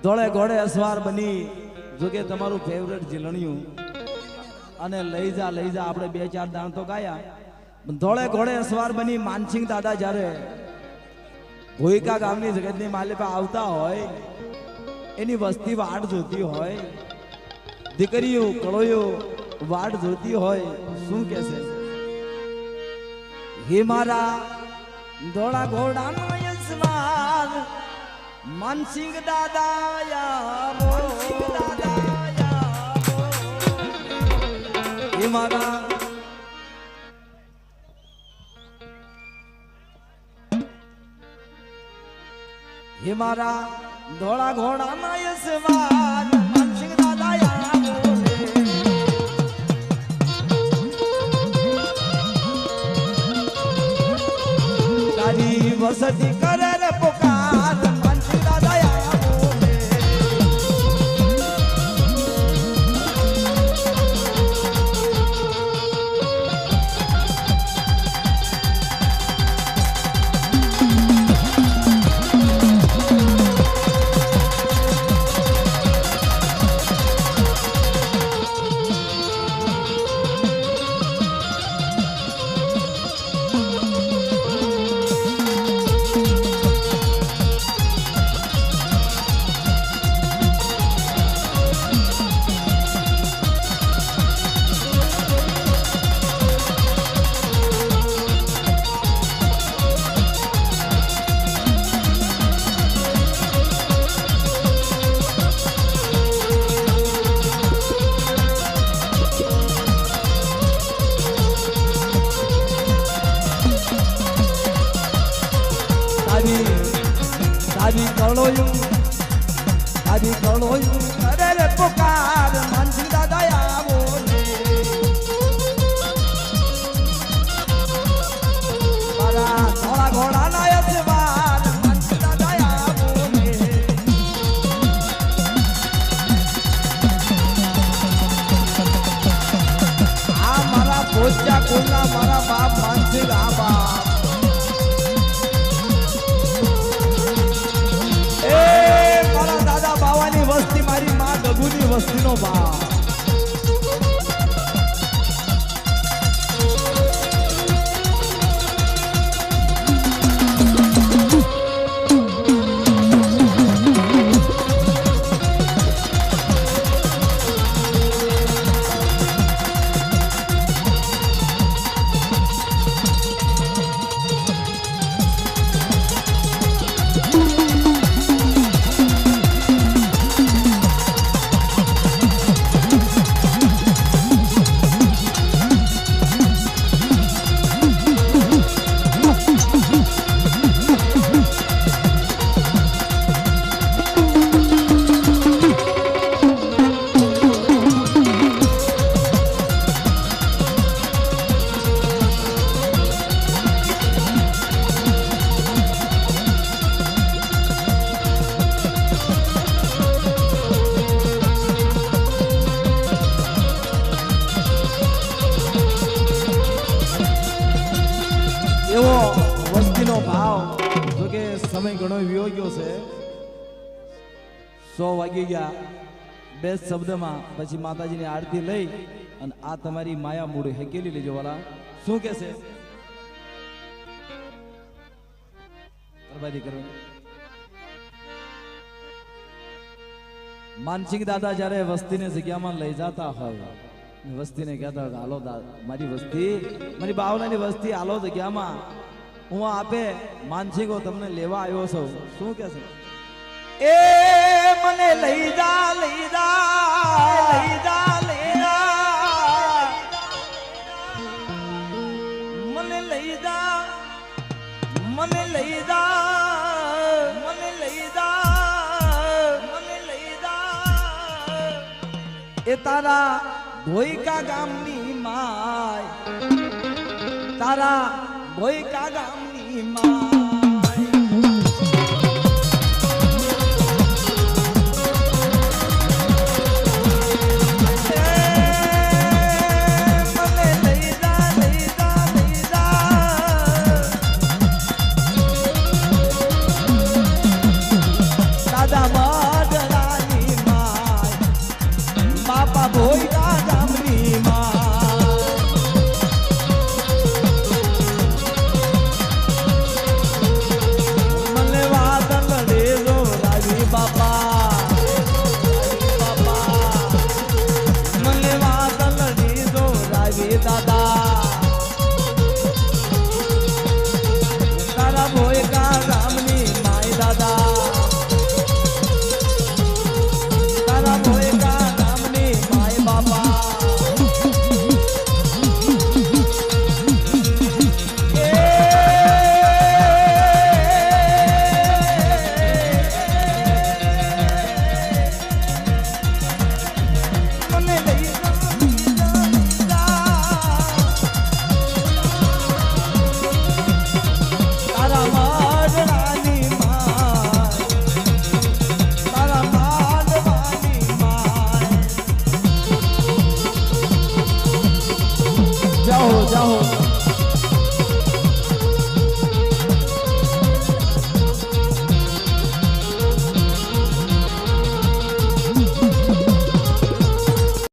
ધોળે ઘોડે અસવાર બની જોકે તમારું ફેવરેટ જીલણિયું અને લઈ જા આપણે બે ચાર દાણ તો ગાયા ધોળે ઘોડે અસવાર બની માનસિંહ દાદા જ્યારે ભોઈકા ગામની જગતની માલિકા આવતા હોય એની વસ્તી વાટ જોતી હોય દીકરીઓ કળોયો વાટ જોતી હોય શું કહેશે હે મારા ધોળા ઘોડાનો યસમાન માનસિંહ દાદા હે મારા હે મારા ધોળા ઘોડાના યસમાન માનસિંહ દાદા તારી વસતી કરે રે પુકાર માનસિંહ દાદા આજી કળોયું કરે રે પુકાર માનસિંહ દાદા આવો ને મારા ધોળા ઘોડાના યજમાન માનસિંહ દાદા આવો ને આ મારા પોચા કુલના મારા બાપ માનસિંહ આ બાપ વસ્તી મારી માં ગગુની વસ્તીનો બાપ એવો વસ્તીનો ભાવ જોકે સમય ઘણો વિયો ગયો છે 100 વાગી ગયા બે શબ્દમાં પછી માતાજીની આરતી લઈ અને આ તમારી માયા મૂળ હેકેલી લેજો વાલા શું કે છે બરબાદી કરો માનસિંહ દાદા જ્યારે વસ્તીને જગ્યામાં લઈ જતા હોય વસ્તીને કહેતા હાલો મારી વસ્તી મારી બાવલાની વસ્તી હાલો જગ્યામાં હું આપે માનસિંહો તમને લેવા આવ્યો છું શું કે છે એ મને લઈ જા લઈ જા લઈ જા લઈ જા મને લઈ જા મને લઈ જા મને લઈ જા મને લઈ જા એ તારા ભોઈકા ગામની માય તારા ભોઈકા ગામની માય મને લઈ જા લઈ જા લઈ જા દાદા બાદલા જાહો જાહો